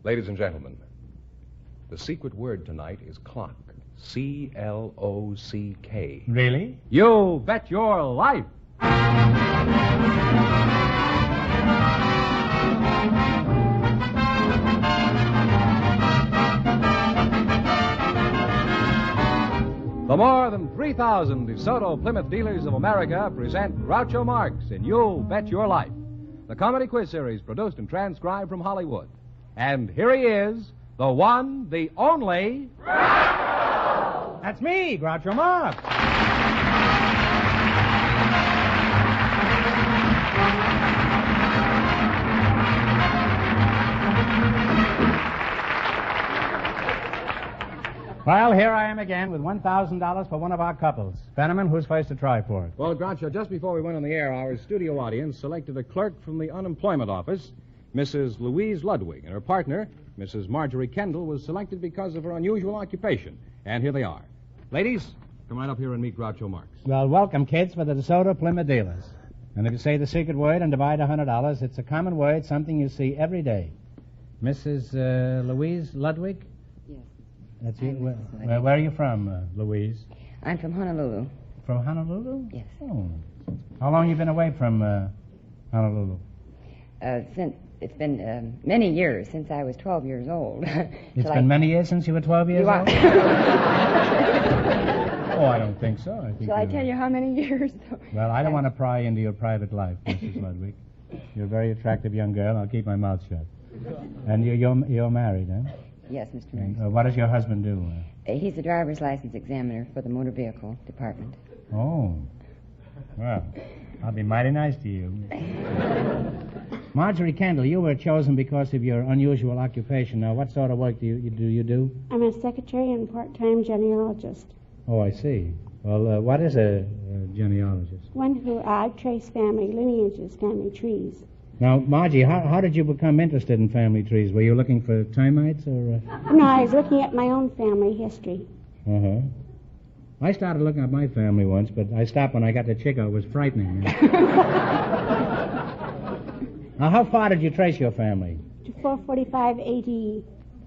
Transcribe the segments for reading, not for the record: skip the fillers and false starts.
Ladies and gentlemen, the secret word tonight is clock. C-L-O-C-K. Really? You bet your life. The more than 3,000 DeSoto Plymouth dealers of America present Groucho Marx in You'll Bet Your Life, the comedy quiz series produced and transcribed from Hollywood. And here he is, the one, the only... Groucho! That's me, Groucho Marx. Well, here I am again with $1,000 for one of our couples. Fenneman, who's first to try for it? Well, Groucho, just before we went on the air, our studio audience selected a clerk from the unemployment office. Mrs. Louise Ludwig and her partner, Mrs. Marjorie Kendall, was selected because of her unusual occupation. And here they are. Ladies, come right up here and meet Groucho Marx. Well, welcome, kids, for the DeSoto Plymouth dealers. And if you say the secret word and divide $100, it's a common word, something you see every day. Mrs. Louise Ludwig? Yes. That's you. Where are you from, Louise? I'm from Honolulu. From Honolulu? Yes. Oh. How long you been away from Honolulu? It's been many years since I was 12 years old. It's been many years since you were 12 years old? Oh, I don't think so. Shall I tell you how many years? Well, I don't want to pry into your private life, Mrs. Ludwig. You're a very attractive young girl. I'll keep my mouth shut. And you're married, huh? Yes, Mr. Marx. What does your husband do? He's a driver's license examiner for the motor vehicle department. Oh. Well, I'll be mighty nice to you. Marjorie Kendall, you were chosen because of your unusual occupation. Now, what sort of work do you do? I'm a secretary and part-time genealogist. Oh, I see. Well, what is a genealogist? One who trace family lineages, family trees. Now, Margie, how did you become interested in family trees? Were you looking for termites or... No, I was looking at my own family history. Uh-huh. I started looking at my family once, but I stopped when I got to Chico. It was frightening. Now, how far did you trace your family? To 445 AD.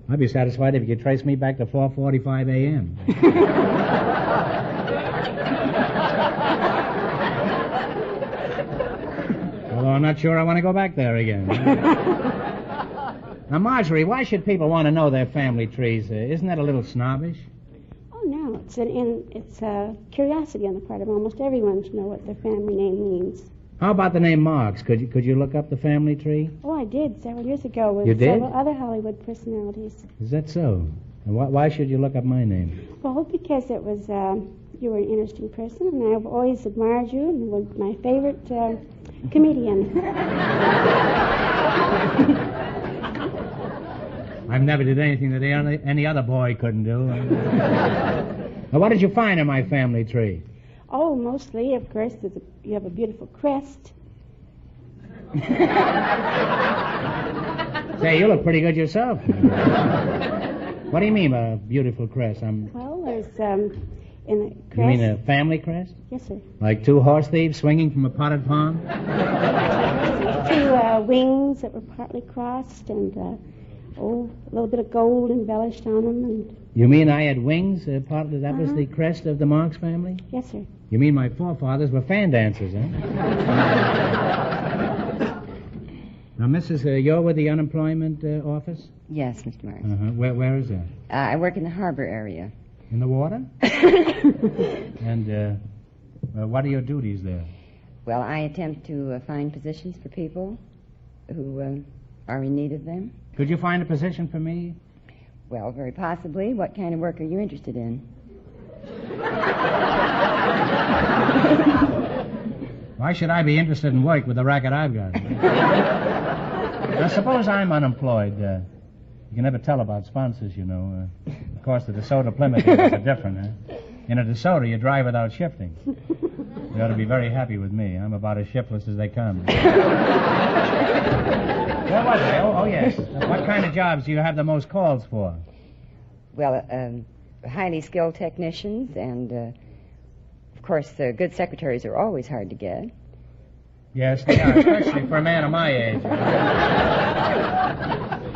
I'd be satisfied if you could trace me back to 4:45 a.m. Although I'm not sure I want to go back there again. Now, Marjorie, why should people want to know their family trees? Isn't that a little snobbish? Oh, no. It's a curiosity on the part of almost everyone to know what their family name means. How about the name Marx? Could you look up the family tree? Oh, I did several years ago with You did? several other Hollywood personalities. Is that so? And why should you look up my name? Well, because it was you were an interesting person, and I've always admired you, and was my favorite comedian. I've never did anything that any other boy couldn't do. Now, what did you find in my family tree? Oh, mostly, of course, you have a beautiful crest. Say, you look pretty good yourself. What do you mean by a beautiful crest? Well, there's in the crest. You mean a family crest? Yes, sir. Like two horse thieves swinging from a potted palm? Two wings that were partly crossed, and a little bit of gold embellished on them. And You mean I had wings? Partly that was the crest of the Marx family? yes, sir. You mean my forefathers were fan dancers, huh? Now, Mrs., you're with the unemployment office? Yes, Mr. Marx. Uh-huh. Where is that? I work in the harbor area. In the water? And what are your duties there? Well, I attempt to find positions for people who are in need of them. Could you find a position for me? Well, very possibly. What kind of work are you interested in? Why should I be interested in work with the racket I've got? Now, suppose I'm unemployed. You can never tell about sponsors, you know. Of course, the DeSoto Plymouth dealers are different, huh? In a DeSoto, you drive without shifting. You ought to be very happy with me. I'm about as shiftless as they come. Where was I? Oh, yes. What kind of jobs do you have the most calls for? Well, highly skilled technicians and, of course, good secretaries are always hard to get. Yes, they are, especially for a man of my age.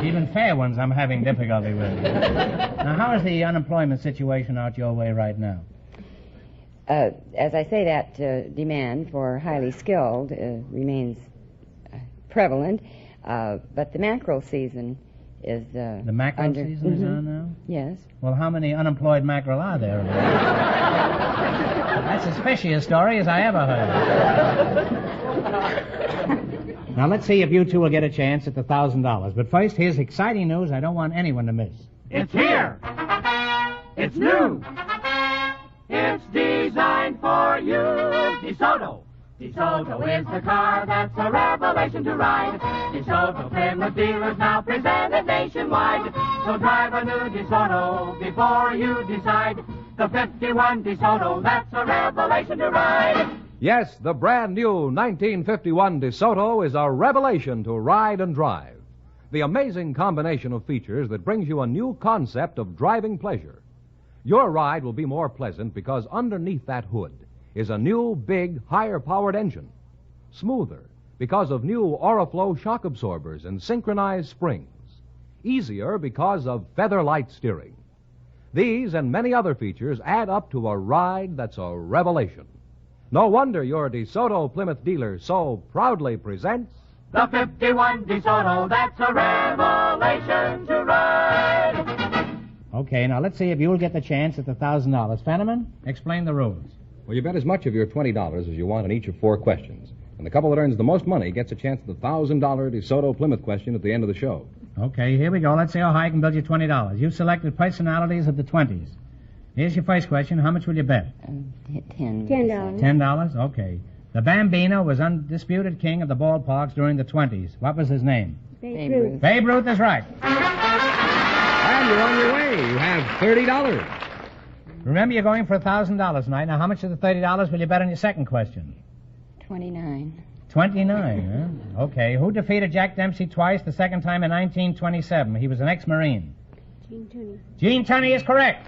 Even fair ones I'm having difficulty with. Now, how is the unemployment situation out your way right now? As I say, that demand for highly skilled remains prevalent, but the mackerel season is The mackerel season is on now? Yes. Well, how many unemployed mackerel are there? That's as fishy a story as I ever heard. Now, let's see if you two will get a chance at the $1,000. But first, here's exciting news I don't want anyone to miss. It's here. It's new. It's designed for you. DeSoto. DeSoto is the car that's a revelation to ride. DeSoto Plymouth dealers now presented nationwide. So drive a new DeSoto before you decide. The 51 DeSoto, that's a revelation to ride. Yes, the brand new 1951 DeSoto is a revelation to ride and drive. The amazing combination of features that brings you a new concept of driving pleasure. Your ride will be more pleasant because underneath that hood is a new, big, higher-powered engine. Smoother because of new Oriflow shock absorbers and synchronized springs. Easier because of feather-light steering. These and many other features add up to a ride that's a revelation. No wonder your DeSoto Plymouth dealer so proudly presents The 51 DeSoto, that's a revelation to ride. Okay, now let's see if you'll get the chance at the $1,000. Fenneman, explain the rules. Well, you bet as much of your $20 as you want on each of 4 questions. And the couple that earns the most money gets a chance at the $1,000 DeSoto Plymouth question at the end of the show. Okay, here we go. Let's see how high I can build you $20. You've selected personalities of the 20s. Here's your first question. How much will you bet? $10. $10? Okay. The Bambino was undisputed king of the ballparks during the 20s. What was his name? Babe Ruth. Babe Ruth is right. And you're on your way. You have $30. Remember, you're going for $1,000 tonight. Now, how much of the $30 will you bet on your second question? 29. 29, huh? Okay. Who defeated Jack Dempsey twice, the second time in 1927? He was an ex-Marine. Gene Tunney. Gene Tunney is correct.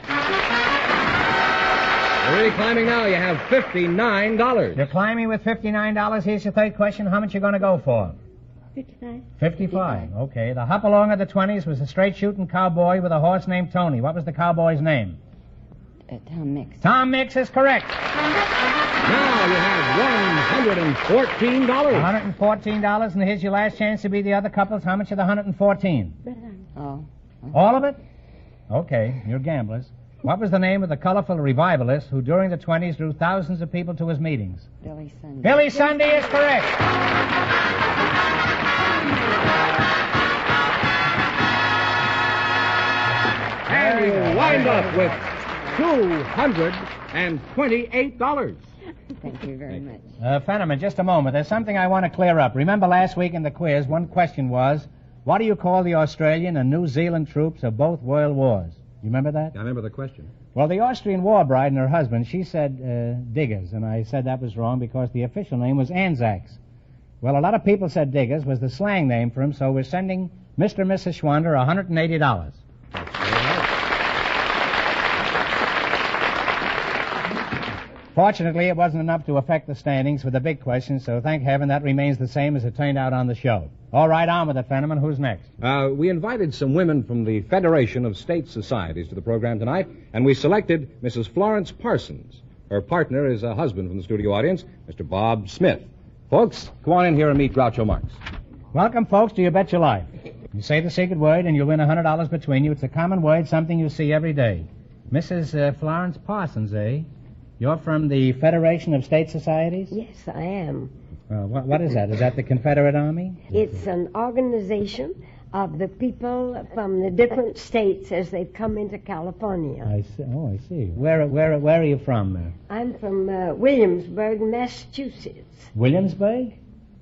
You're really climbing now. You have $59. You're climbing with $59. Here's your third question. How much you going to go for? 55. 55. Okay. The hop-along of the 20s was a straight-shooting cowboy with a horse named Tony. What was the cowboy's name? Tom Mix. Tom Mix is correct. Now you have $114. $114, and here's your last chance to be the other couples. How much of the 114? Oh. All of it? Okay, you're gamblers. What was the name of the colorful revivalist who during the 20s drew thousands of people to his meetings? Billy Sunday. Billy Sunday is correct. And you wind up with $228. Thank you very much. Fenneman, just a moment. There's something I want to clear up. Remember last week in the quiz, one question was, what do you call the Australian and New Zealand troops of both world wars? You remember that? I remember the question. Well, the Austrian war bride and her husband, she said diggers, and I said that was wrong because the official name was Anzacs. Well, a lot of people said diggers was the slang name for him, so we're sending Mr. and Mrs. Schwander $180. Fortunately, it wasn't enough to affect the standings for the big question, so thank heaven that remains the same as it turned out on the show. All right, on with it, Fenneman. Who's next? We invited some women from the Federation of State Societies to the program tonight, and we selected Mrs. Florence Parsons. Her partner is a husband from the studio audience, Mr. Bob Smith. Folks, come on in here and meet Groucho Marx. Welcome, folks, to You Bet Your Life. You say the secret word, and you'll win $100 between you. It's a common word, something you see every day. Mrs. Florence Parsons, eh? You're from the Federation of State Societies? Yes, I am. What is that? Is that the Confederate Army? It's an organization of the people from the different states as they've come into California. I see. Oh, I see. Where are you from? I'm from Williamsburg, Massachusetts. Williamsburg?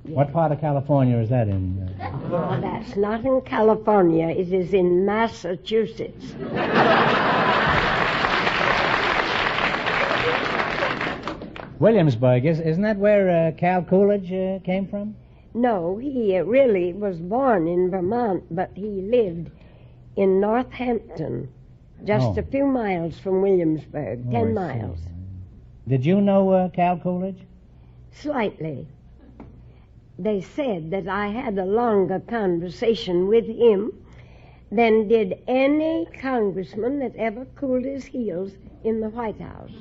Yes. What part of California is that in? Well, that's not in California. It is in Massachusetts. Williamsburg, isn't that where Cal Coolidge came from? No, he really was born in Vermont, but he lived in Northampton, just a few miles from Williamsburg, 10 miles. Did you know Cal Coolidge? Slightly. They said that I had a longer conversation with him than did any congressman that ever cooled his heels in the White House.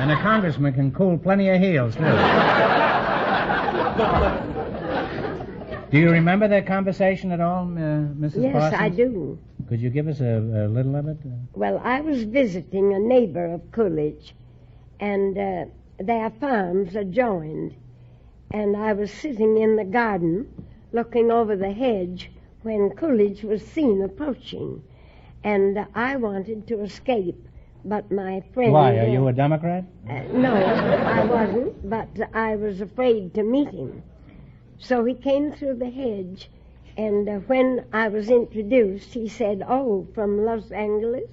And a congressman can cool plenty of heels, too. Do you remember that conversation at all, Mrs. Yes, Parsons? I do. Could you give us a little of it? Well, I was visiting a neighbor of Coolidge, and their farms adjoined. And I was sitting in the garden looking over the hedge when Coolidge was seen approaching. And I wanted to escape, but my friend... Why, are you a Democrat? No, I wasn't, but I was afraid to meet him. So he came through the hedge, and when I was introduced, he said, "Oh, from Los Angeles?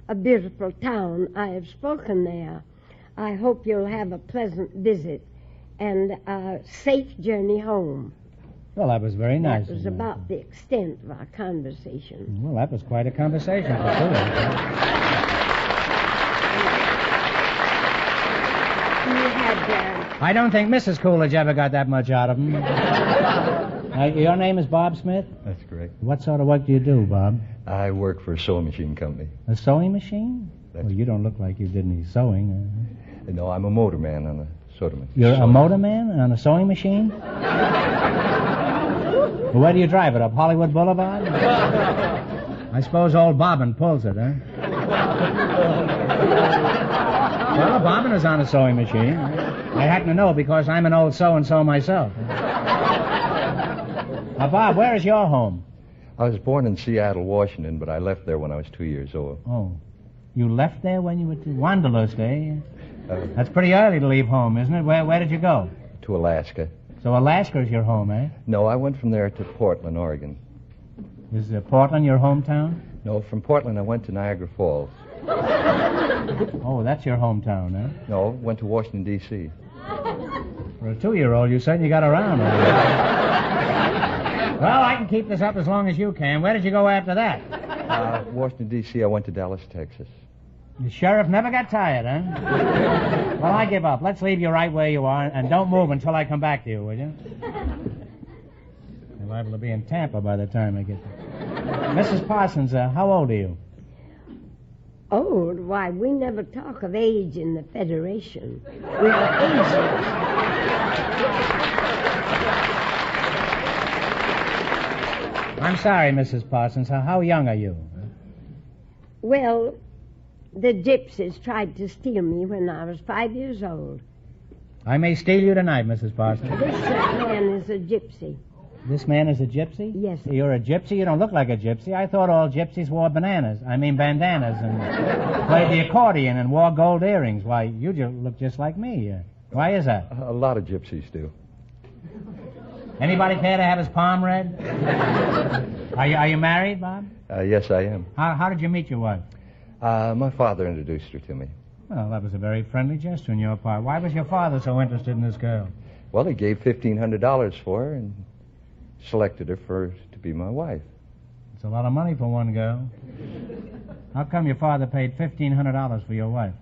A beautiful town. I have spoken there. I hope you'll have a pleasant visit and a safe journey home." Well, that was very nice. That was about the extent of our conversation. Well, that was quite a conversation for Coolidge. He had... I don't think Mrs. Coolidge ever got that much out of him. Your name is Bob Smith? That's correct. What sort of work do you do, Bob? I work for a sewing machine company. A sewing machine? That's Well, you don't look like you did any sewing. No, I'm a motorman on a soda machine. You're a motorman on a sewing machine? Well, where do you drive it, up Hollywood Boulevard? I suppose old Bobbin pulls it, huh? Well, Bobbin is on a sewing machine. I happen to know because I'm an old so-and-so myself. Now, Bob, where is your home? I was born in Seattle, Washington, but I left there when I was 2 years old. Oh, you left there when you were Wanderlust, eh? That's pretty early to leave home, isn't it? Where did you go? To Alaska. So Alaska's your home, eh? No, I went from there to Portland, Oregon. Is Portland your hometown? No, from Portland I went to Niagara Falls. Oh, that's your hometown, eh? No, went to Washington, D.C. For a 2-year-old, you certainly got around. Well, I can keep this up as long as you can. Where did you go after that? Washington, D.C., I went to Dallas, Texas. The sheriff never got tired, huh? Well, I give up. Let's leave you right where you are, and don't move until I come back to you, will you? You're liable to be in Tampa by the time I get there. Mrs. Parsons, how old are you? Old? Why, we never talk of age in the Federation. We are ageless. I'm sorry, Mrs. Parsons. How young are you? Well, the gypsies tried to steal me when I was 5 years old. I may steal you tonight, Mrs. Parsons. This man is a gypsy. This man is a gypsy? Yes, sir. You're a gypsy? You don't look like a gypsy. I thought all gypsies wore bandanas and played the accordion and wore gold earrings. Why, you look just like me. Why is that? A lot of gypsies do. Anybody care to have his palm read? Are you married, Bob? Yes, I am. How did you meet your wife? My father introduced her to me. Well, that was a very friendly gesture on your part. Why was your father so interested in this girl? Well, he gave $1,500 for her and selected her to be my wife. It's a lot of money for one girl. How come your father paid $1,500 for your wife?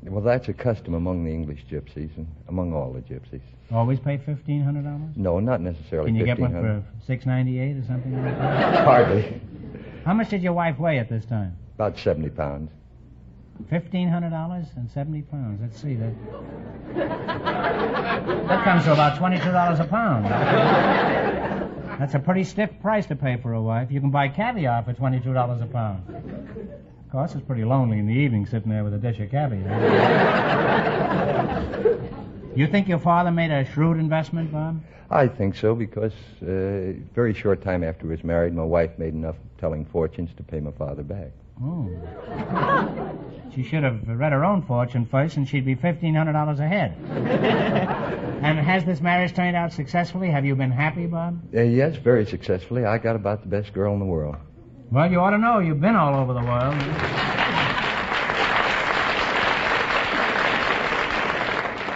Well, that's a custom among the English gypsies and among all the gypsies. Always pay $1,500? No, not necessarily. Can you get one for $6.98 or something like that? Hardly. How much did your wife weigh at this time? About 70 pounds. $1,500 and 70 pounds. Let's see that. That comes to about $22 a pound. That's a pretty stiff price to pay for a wife. You can buy caviar for $22 a pound. Of course, it's pretty lonely in the evening sitting there with a dish of caviar. You think your father made a shrewd investment, Bob? I think so, because very short time after we was married, my wife made enough telling fortunes to pay my father back. Oh. She should have read her own fortune first, and she'd be $1,500 ahead. And has this marriage turned out successfully? Have you been happy, Bob? Yes, very successfully. I got about the best girl in the world. Well, you ought to know. You've been all over the world.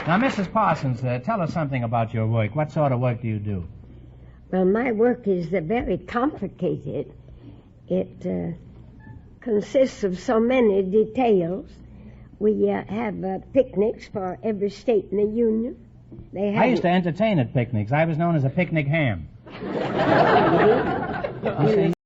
Now, Mrs. Parsons, tell us something about your work. What sort of work do you do? Well, my work is very complicated. It consists of so many details. We have picnics for every state in the Union. I used to entertain at picnics. I was known as a picnic ham. in the